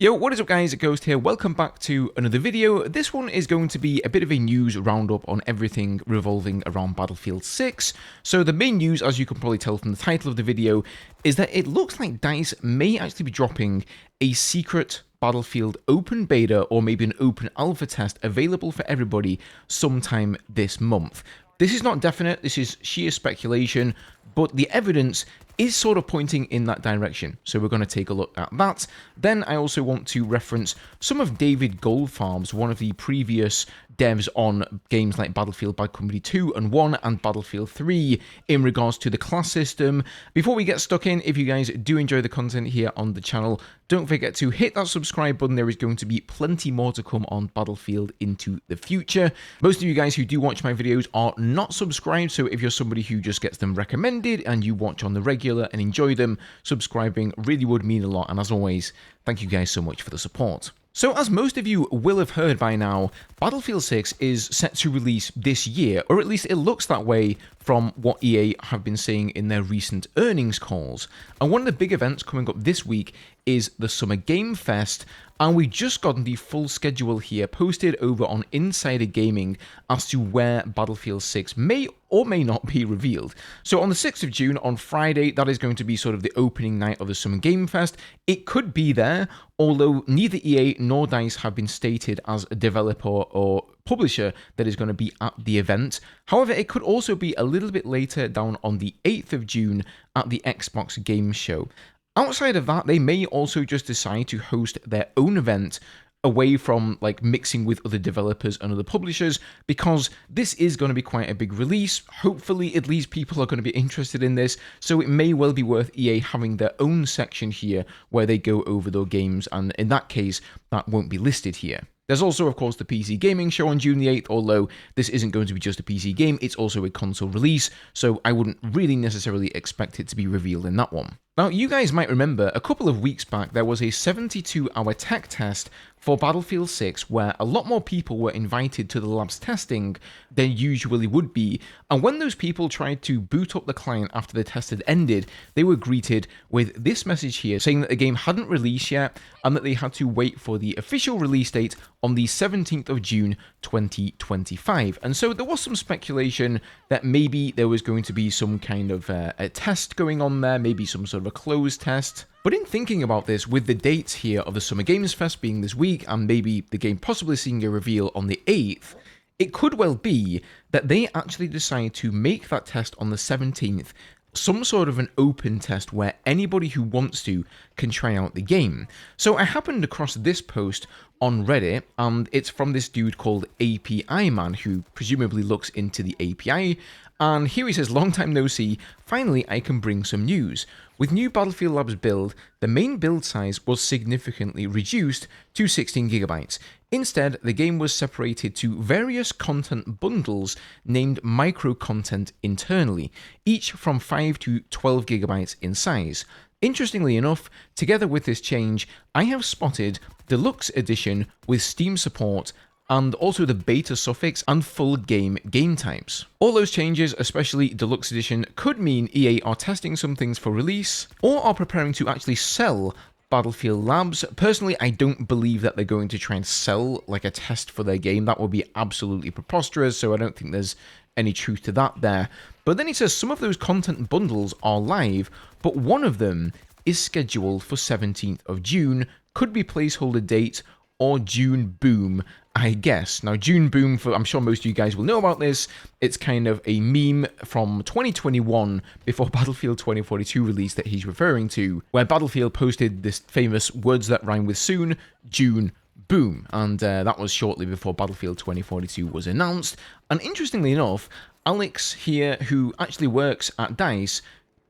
Yo, what is up guys, Ghost here, welcome back to another video. This one is going to be a bit of a news roundup on everything revolving around Battlefield 6. So the main news, as you can probably tell from the title of the video, is that it looks like DICE may actually be dropping a secret Battlefield open beta or maybe an open alpha test available for everybody sometime this month. This is not definite, this is sheer speculation, but the evidence is sort of pointing in that direction. So we're going to take a look at that. Then I also want to reference some of David Goldfarb's, one of the previous devs on games like Battlefield Bad Company 2 and 1 and Battlefield 3 in regards to the class system. Before we get stuck in, if you guys do enjoy the content here on the channel, don't forget to hit that subscribe button. There is going to be plenty more to come on Battlefield into the future. Most of you guys who do watch my videos are not subscribed, so if you're somebody who just gets them recommended and you watch on the regular and enjoy them, subscribing really would mean a lot. And as always, thank you guys so much for the support. So as most of you will have heard by now, Battlefield 6 is set to release this year, or at least it looks that way from what EA have been saying in their recent earnings calls. And one of the big events coming up this week is the Summer Game Fest, and we just gotten the full schedule here posted over on Insider Gaming as to where Battlefield 6 may or may not be revealed. So on the 6th of June, on Friday, that is going to be sort of the opening night of the Summer Game Fest. It could be there, although neither EA nor DICE have been stated as a developer or publisher that is going to be at the event. However, it could also be a little bit later down on the 8th of June at the Xbox Game Show. Outside of that, they may also just decide to host their own event away from like mixing with other developers and other publishers, because this is going to be quite a big release. Hopefully at least people are going to be interested in this, so it may well be worth EA having their own section here where they go over their games, and in that case that won't be listed here. There's also, of course, the PC Gaming Show on June the 8th, although this isn't going to be just a PC game, it's also a console release, so I wouldn't really necessarily expect it to be revealed in that one. Now, you guys might remember, a couple of weeks back, there was a 72-hour tech test for Battlefield 6 where a lot more people were invited to the lab's testing than usually would be, and when those people tried to boot up the client after the test had ended, they were greeted with this message here saying that the game hadn't released yet and that they had to wait for the official release date on the 17th of June 2025. And so there was some speculation that maybe there was going to be some kind of a test going on there, maybe some sort of a closed test. But in thinking about this, with the dates here of the Summer Games Fest being this week, and maybe the game possibly seeing a reveal on the 8th, it could well be that they actually decide to make that test on the 17th some sort of an open test where anybody who wants to can try out the game. So I happened across this post on Reddit, and it's from this dude called API Man, who presumably looks into the API, and here he says, "Long time no see, finally I can bring some news. With new Battlefield Labs build, the main build size was significantly reduced to 16GB. Instead, the game was separated to various content bundles named micro content internally, each from 5 to 12GB in size. Interestingly enough, together with this change, I have spotted Deluxe Edition with Steam support and also the beta suffix and full game types. All those changes, especially Deluxe Edition, could mean EA are testing some things for release or are preparing to actually sell Battlefield Labs. Personally, I don't believe that they're going to try and sell like a test for their game. That would be absolutely preposterous, so I don't think there's any truth to that there. But then he says some of those content bundles are live, but one of them is scheduled for 17th of June, could be placeholder date or June Boom, I guess. Now, June Boom, I'm sure most of you guys will know about this. It's kind of a meme from 2021 before Battlefield 2042 release that he's referring to, where Battlefield posted this famous words that rhyme with soon, June Boom, and that was shortly before Battlefield 2042 was announced. And interestingly enough, Alex here, who actually works at DICE,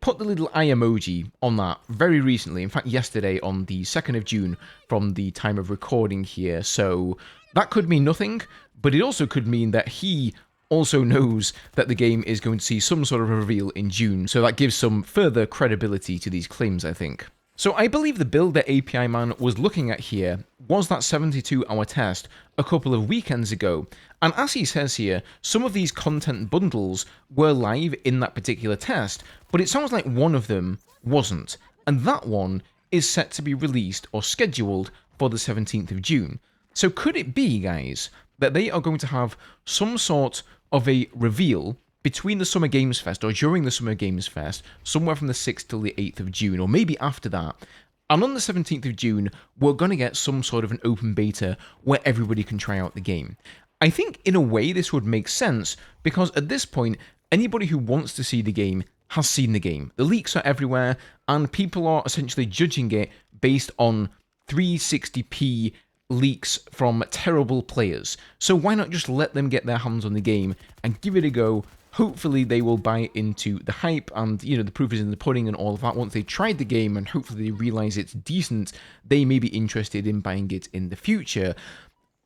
put the little eye emoji on that very recently, in fact yesterday on the 2nd of June from the time of recording here, so that could mean nothing, but it also could mean that he also knows that the game is going to see some sort of a reveal in June, so that gives some further credibility to these claims, I think. So I believe the build that API Man was looking at here was that 72-hour test a couple of weekends ago, and as he says here, some of these content bundles were live in that particular test, but it sounds like one of them wasn't, and that one is set to be released or scheduled for the 17th of June. So could it be, guys, that they are going to have some sort of a reveal between the Summer Games Fest or during the Summer Games Fest, somewhere from the 6th till the 8th of June, or maybe after that. And on the 17th of June, we're going to get some sort of an open beta where everybody can try out the game. I think in a way this would make sense because at this point, anybody who wants to see the game has seen the game. The leaks are everywhere and people are essentially judging it based on 360p leaks from terrible players. So why not just let them get their hands on the game and give it a go? Hopefully they will buy into the hype and, you know, the proof is in the pudding and all of that. Once they tried the game and hopefully they realize it's decent, they may be interested in buying it in the future.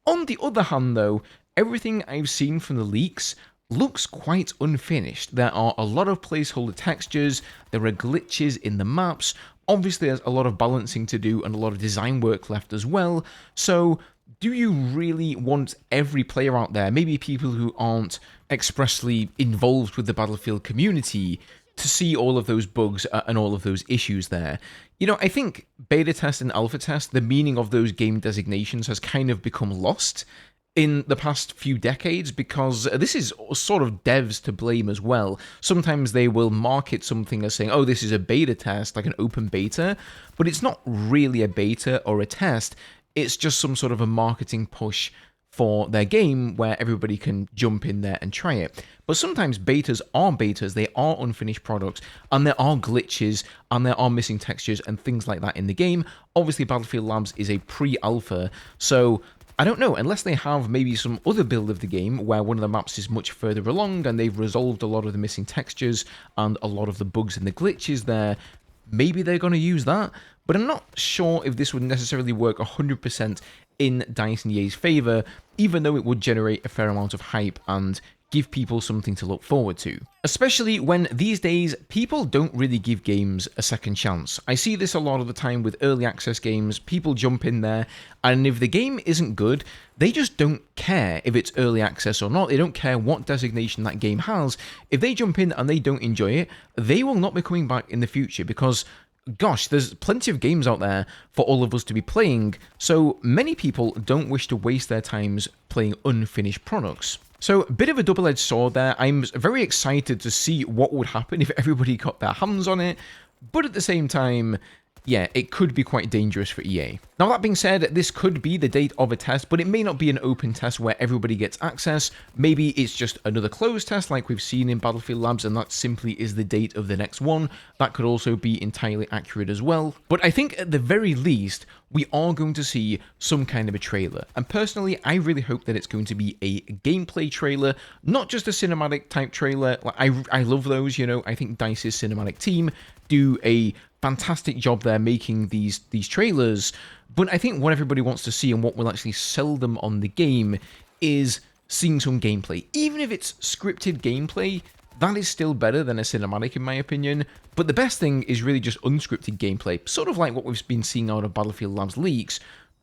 On the other hand, though, everything I've seen from the leaks looks quite unfinished. There are a lot of placeholder textures, there are glitches in the maps, obviously there's a lot of balancing to do and a lot of design work left as well, so do you really want every player out there, maybe people who aren't expressly involved with the Battlefield community, to see all of those bugs and all of those issues there? You know, I think beta test and alpha test, the meaning of those game designations has kind of become lost in the past few decades because this is sort of devs to blame as well. Sometimes they will market something as saying, oh, this is a beta test, like an open beta, but it's not really a beta or a test. It's just some sort of a marketing push for their game where everybody can jump in there and try it. But sometimes betas are betas, they are unfinished products, and there are glitches, and there are missing textures and things like that in the game. Obviously, Battlefield Labs is a pre-alpha, so I don't know, unless they have maybe some other build of the game where one of the maps is much further along and they've resolved a lot of the missing textures and a lot of the bugs and the glitches there, maybe they're going to use that. But I'm not sure if this would necessarily work 100% in DICE and EA's favour, even though it would generate a fair amount of hype and give people something to look forward to. Especially when these days, people don't really give games a second chance. I see this a lot of the time with early access games. People jump in there, and if the game isn't good, they just don't care if it's early access or not. They don't care what designation that game has. If they jump in and they don't enjoy it, they will not be coming back in the future because gosh, there's plenty of games out there for all of us to be playing, so many people don't wish to waste their times playing unfinished products. So, a bit of a double-edged sword there. I'm very excited to see what would happen if everybody got their hands on it, but at the same time, yeah, it could be quite dangerous for EA. Now, that being said, this could be the date of a test, but it may not be an open test where everybody gets access. Maybe it's just another closed test like we've seen in Battlefield Labs, and that simply is the date of the next one. That could also be entirely accurate as well. But I think at the very least, we are going to see some kind of a trailer. And personally, I really hope that it's going to be a gameplay trailer, not just a cinematic type trailer. Like, I love those, you know. I think DICE's cinematic team do a fantastic job there making these trailers, but I think what everybody wants to see and what will actually sell them on the game is seeing some gameplay. Even if it's scripted gameplay, that is still better than a cinematic in my opinion, but the best thing is really just unscripted gameplay, sort of like what we've been seeing out of Battlefield Labs leaks,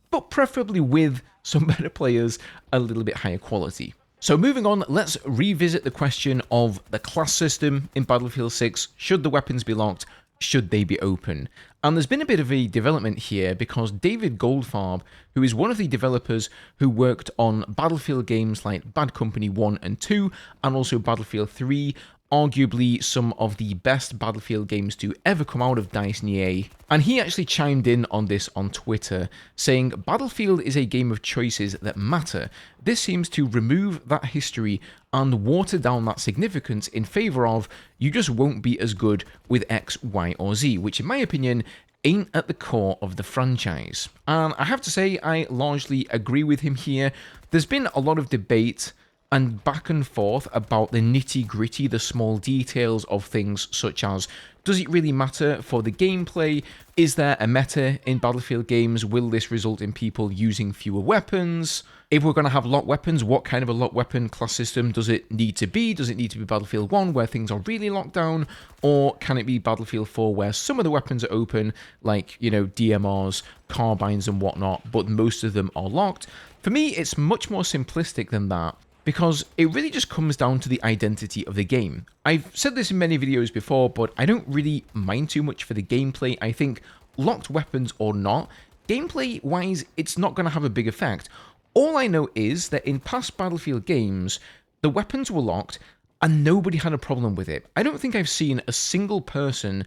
but preferably with some better players, a little bit higher quality. So moving on, let's revisit the question of the class system in Battlefield 6. Should the weapons be locked? Should they be open? And there's been a bit of a development here because David Goldfarb, who is one of the developers who worked on Battlefield games like Bad Company 1 and 2, and also Battlefield 3, arguably some of the best Battlefield games to ever come out of DICE and EA. And he actually chimed in on this on Twitter, saying, Battlefield is a game of choices that matter. This seems to remove that history and water down that significance in favour of, you just won't be as good with X, Y, or Z, which in my opinion ain't at the core of the franchise. And I have to say, I largely agree with him here. There's been a lot of debate and back and forth about the nitty-gritty, the small details of things such as, does it really matter for the gameplay? Is there a meta in Battlefield games? Will this result in people using fewer weapons? If we're going to have locked weapons, what kind of a locked weapon class system does it need to be? Does it need to be Battlefield 1 where things are really locked down? Or can it be Battlefield 4 where some of the weapons are open, like, you know, DMRs, carbines and whatnot, but most of them are locked? For me, it's much more simplistic than that, because it really just comes down to the identity of the game. I've said this in many videos before, but I don't really mind too much for the gameplay. I think locked weapons or not, gameplay-wise, it's not going to have a big effect. All I know is that in past Battlefield games, the weapons were locked, and nobody had a problem with it. I don't think I've seen a single person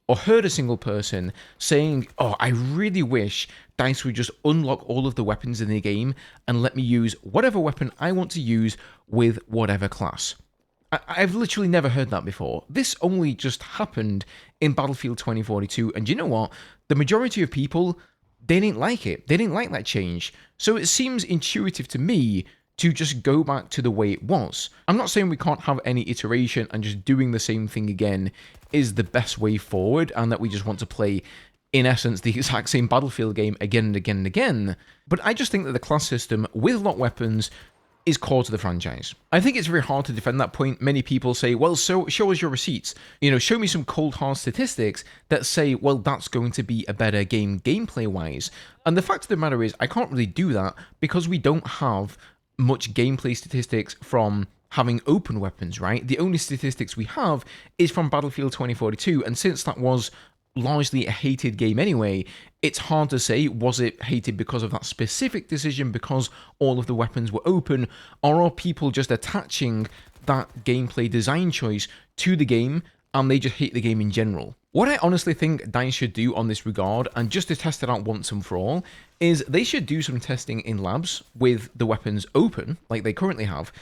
or heard a single person saying, oh, I really wish DICE would just unlock all of the weapons in the game and let me use whatever weapon I want to use with whatever class. I've literally never heard that before. This only just happened in Battlefield 2042, and you know what? The majority of people, they didn't like it. They didn't like that change. So it seems intuitive to me to just go back to the way it was. I'm not saying we can't have any iteration and just doing the same thing again is the best way forward, and that we just want to play, in essence, the exact same Battlefield game again and again and again. But I just think that the class system with locked weapons is core to the franchise. I think it's very hard to defend that point. Many people say, well, so show us your receipts. You know, show me some cold hard statistics that say, well, that's going to be a better game gameplay-wise. And the fact of the matter is, I can't really do that because we don't have much gameplay statistics from having open weapons, right? The only statistics we have is from Battlefield 2042, and since that was largely a hated game anyway, it's hard to say, was it hated because of that specific decision, because all of the weapons were open, or are people just attaching that gameplay design choice to the game and they just hate the game in general? What I honestly think DICE should do on this regard, and just to test it out once and for all, is they should do some testing in labs with the weapons open, like they currently have,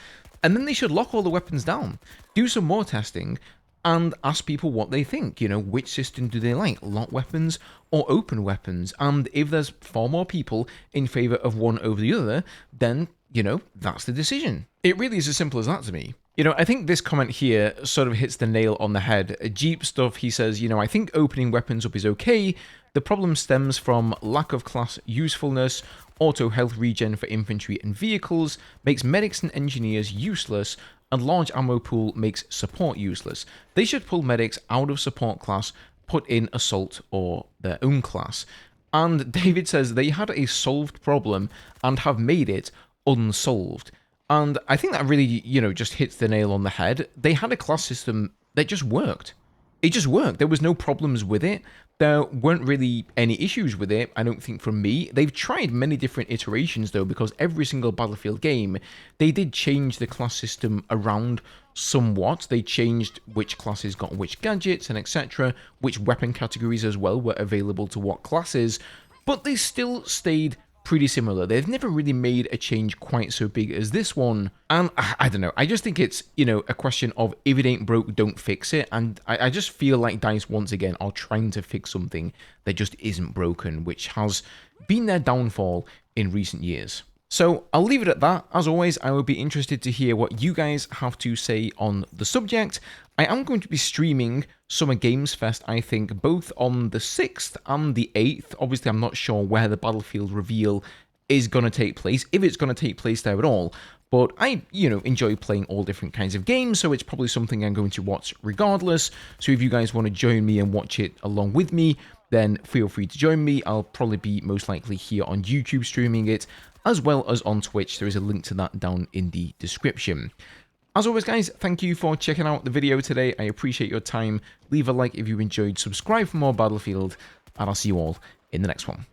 and then they should lock all the weapons down, do some more testing, and ask people what they think. You know, which system do they like, locked weapons or open weapons? And if there's far more people in favor of one over the other, then, you know, that's the decision. It really is as simple as that to me. You know, I think this comment here sort of hits the nail on the head. Jeep stuff, he says, you know, I think opening weapons up is okay. The problem stems from lack of class usefulness. Auto health regen for infantry and vehicles makes medics and engineers useless, and large ammo pool makes support useless. They should pull medics out of support class, put in assault or their own class. And David says they had a solved problem and have made it unsolved. And I think that really, you know, just hits the nail on the head. They had a class system that just worked. It just worked. There was no problems with it. There weren't really any issues with it, I don't think, from me. They've tried many different iterations, though, because every single Battlefield game, they did change the class system around somewhat. They changed which classes got which gadgets and etc., which weapon categories as well were available to what classes, but they still stayed pretty similar. They've never really made a change quite so big as this one. And I don't know, I just think it's, you know, a question of if it ain't broke, don't fix it. And I just feel like DICE once again are trying to fix something that just isn't broken, which has been their downfall in recent years. So I'll leave it at that. As always, I would be interested to hear what you guys have to say on the subject. I am going to be streaming Summer Games Fest, I think, both on the 6th and the 8th. Obviously, I'm not sure where the Battlefield reveal is going to take place, if it's going to take place there at all. But I, you know, enjoy playing all different kinds of games, so it's probably something I'm going to watch regardless. So if you guys want to join me and watch it along with me, then feel free to join me. I'll probably be most likely here on YouTube streaming it, as well as on Twitch. There is a link to that down in the description. As always, guys, thank you for checking out the video today. I appreciate your time. Leave a like if you enjoyed, subscribe for more Battlefield, and I'll see you all in the next one.